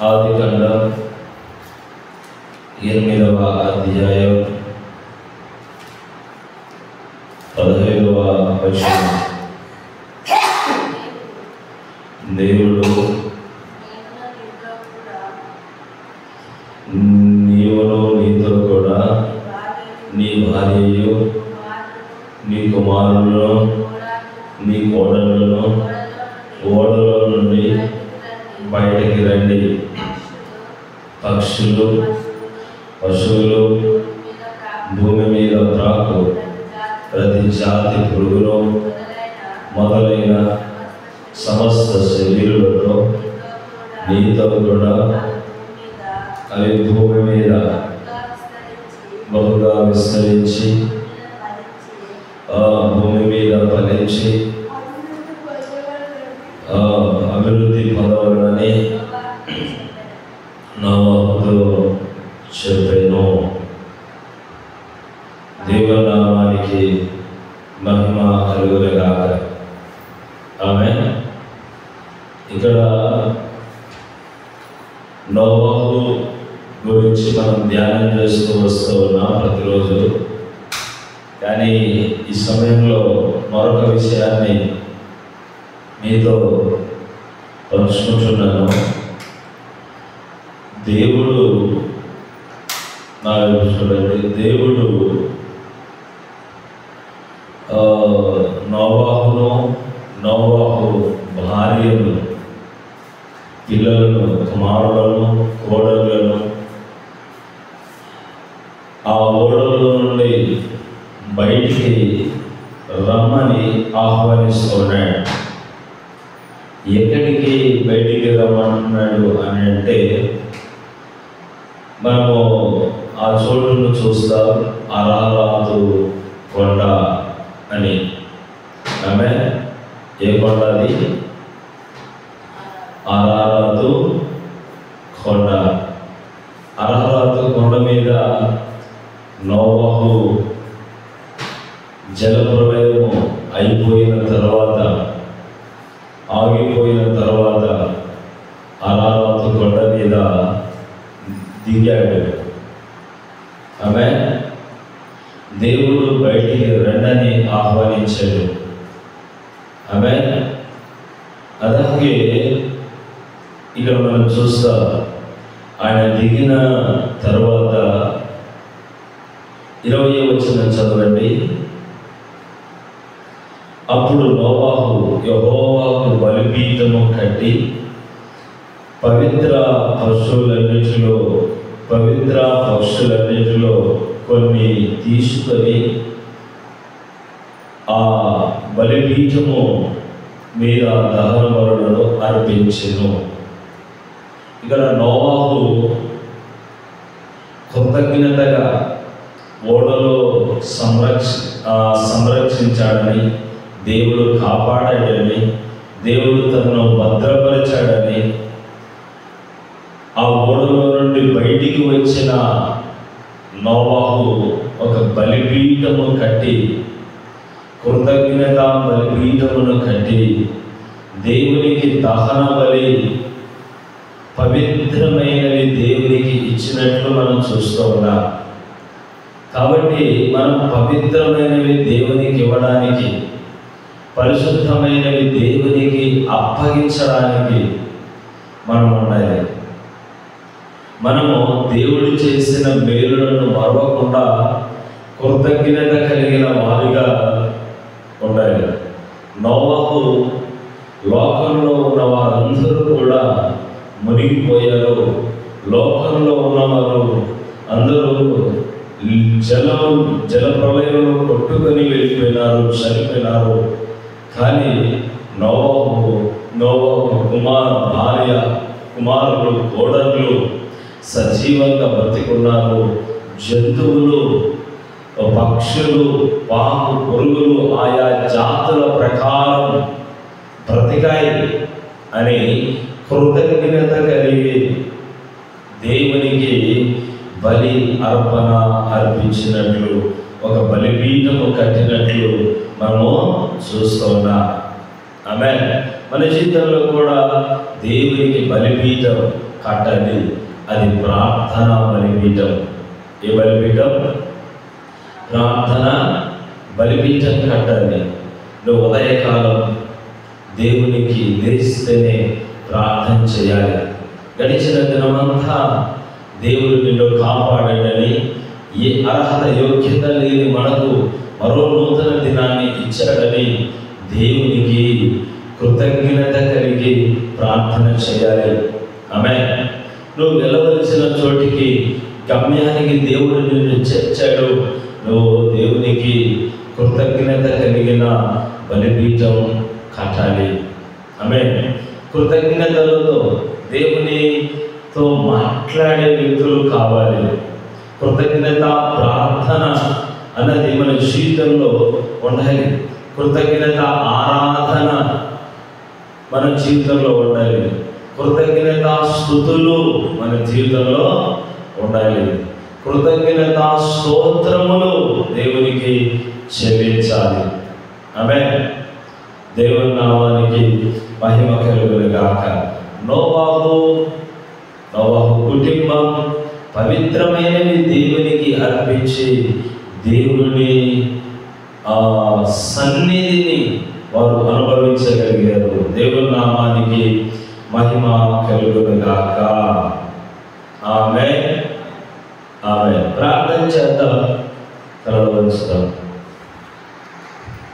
ఆదికాండం 8వ అధ్యాయం 15వ వచనం. దేవుడు నీవును నీతో కూడా నీ భార్యయు నీ కుమారులను నీ కోడళ్లను ఓడలో నుండి బయటికి రండి. పక్షులు పశువులు భూమి మీద ప్రాకు ప్రతి జాతి పురుగులు మొదలైన సమస్త శరీరులతో నీతో కూడా అవి భూమి మీద బహుగా విస్తరించి భూమి మీద ఫలించి అభివృద్ధి పొందవలనని నోవహుతో చెప్పెను. దేవునామానికి మహిమ కలుగునుగాక. ఆమేన్. ఇక్కడ నోవహు గురించి మనం ధ్యానం చేస్తూ వస్తూ ఉన్నాం ప్రతిరోజు. కానీ ఈ సమయంలో మరొక విషయాన్ని మీతో పంచుకుంటున్నాను. దేవుడు చూడండి, దేవుడు నోవహు భార్యను, పిల్లలను, కుమారులను, కోడళ్లను ఆ ఓడలో నుండి బయటికి రమ్మని ఆహ్వానిస్తున్నాడు. ఎక్కడికి బయటికి రమ్మంటున్నాడు అని అంటే, మనము ఆ చోటును చూస్తాం, అరారాతు కొండ అని. ఆమె ఏ కొండ అది? అరారాతు కొండ. అరారాతు కొండ మీద నోవహు జలప్రలయము అయిపోయిన తర్వాత, ఆగిపోయిన తర్వాత అరారాతు కొండ మీద దిగాడు. ఆమె దేవుడు బయటికి రండని ఆహ్వానించాడు. ఆమె అలాగే ఇక్కడ మనం చూస్తాం, ఆయన దిగిన తర్వాత 20వ వచనం చదవండి. అప్పుడు నోవహు యెహోవాకు బలిపీఠము కట్టి పవిత్ర పక్షులన్నిటిలో కొన్ని తీసుకొని ఆ బలిపీఠము మీద దహన బలులను అర్పించెను. ఇక్కడ నోవహు కృతజ్ఞతగా ఓడలో సంరక్షించాడని, దేవుడు కాపాడాడని, దేవుడు తనను భద్రపరిచాడని, ఆ ఓడలో నుండి బయటికి వచ్చిన నోవహు ఒక బలిపీఠము కట్టి, కృతజ్ఞత బలిపీఠమును కట్టి దేవునికి దహన బలి పవిత్రమైనవి దేవునికి ఇచ్చినట్లు మనం చూస్తూ ఉన్నాం. కాబట్టి మనం పవిత్రమైనవి దేవునికి ఇవ్వడానికి, పరిశుద్ధమైనవి దేవునికి అప్పగించడానికి మనం ఉండాలి. మనము దేవుడు చేసిన మేలులను మరవకుండా కృతజ్ఞత కలిగిన వారిగా ఉండాలి. నోవహు లోకంలో ఉన్న వారందరూ కూడా మునిగిపోయారు. లోకంలో ఉన్నవారు అందరూ జల ప్రళయంలో కొట్టుకొని వెళ్ళిపోయినారు, చనిపోయినారు. కానీ నోవహు భార్య, కుమారులు, కోడళ్ళు సజీవంగా బ్రతికున్నారు. జంతువులు, పక్షులు, పాము, పురుగులు ఆయా జాతుల ప్రకారం బ్రతికాయి అని కృతజ్ఞత కలిగి దేవునికి బలి అర్పణ అర్పించినట్లు, ఒక బలిపీఠము కట్టినట్లు మనము చూస్తున్నాం. ఆమేన్. మన జీవితంలో కూడా దేవునికి బలిపీఠం కట్టాలి. అది ప్రార్థనా బలిపీఠం. ఏ బలిపీఠం? ప్రార్థన బలిపీఠం కట్టాలి. నువ్వు ఉదయకాలం దేవునికి లేస్తేనే ప్రార్థన చేయాలి. గడిచిన దినమంతా దేవుడు నిన్ను కాపాడాడని, ఏ అర్హత యోగ్యత లేని మనకు మరో నూతన దినాన్ని ఇచ్చాడని దేవునికి కృతజ్ఞత కలిగి ప్రార్థన చేయాలి. ఆమేన్. నువ్వు వెళ్ళవలసిన చోటికి, గమ్యానికి దేవుడు నిన్ను చేర్చాడు. నువ్వు దేవునికి కృతజ్ఞత కలిగిన బలిపీఠం కట్టాలి. ఆమేన్. కృతజ్ఞతలతో దేవునితో మాట్లాడే వ్యక్తులు కావాలి. కృతజ్ఞత ప్రార్థన అన్నది మన జీవితంలో ఉండాలి. కృతజ్ఞత ఆరాధన మన జీవితంలో ఉండాలి. కృతజ్ఞత స్తుతులు మన జీవితంలో ఉండాలి. కృతజ్ఞత స్తోత్రములు దేవునికి చెల్లించాలి. ఆమేన్. దేవుని నామానికి మహిమ కలుగునుగాక. నోవాహు కుటుంబం పవిత్రమైనవి దేవునికి అర్పించి దేవుని సన్నిధిని వారు అనుభవించగలిగారు. దేవుని నామానికి మహిమ కలుగునుగాక. ఆమేన్. ఆమేన్. ప్రార్థన చేద్దాం. తలలు వంచుదాం.